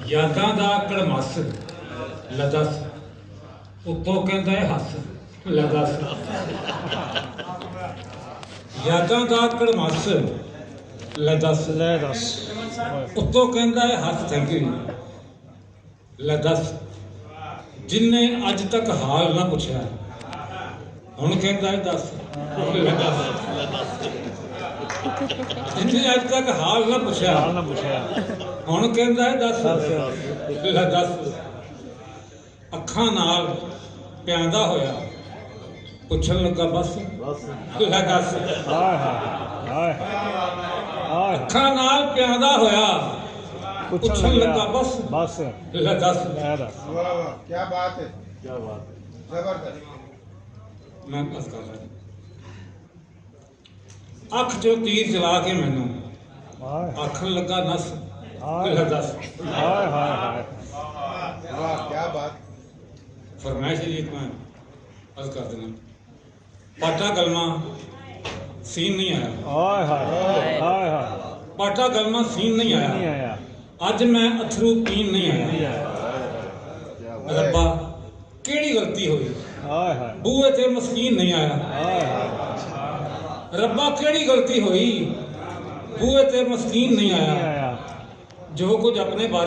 यादां दा कड़मस ले दस उत्तों कहंदा है हस ले दस यादां दा कड़मस ले दस उत्तों कहंदा है हस थैंक यू ले दस जिन्ने अज तक हाल ना पुछया हुण कहंदा है दस ले दस जिन्ने अज तक हाल ना पुछया हुण कहंदा है दस ले दस अखां नाल प्यांदा होया पुछन लगा बस ले दस अखां नाल प्यांदा होया पुछन लगा बस ले दस क्या बात है जबरदस्त। मैं बस कर रहा अख जो तीर चला के मैनू आखन लगा नस ले दस वाह क्या बात। फरमाइश जी मैं अर्ज कर देना पाटा कलमा सीन नहीं आया पाटा कलमा सीन नहीं आया अज मैं अथरू पीन नहीं आया रब्बा केड़ी गलती हुई बूहे ते मस्कीन नहीं आया रब्बा केड़ी गलती हुई बूहे ते मस्कीन नहीं आया जो कुछ अपने बारे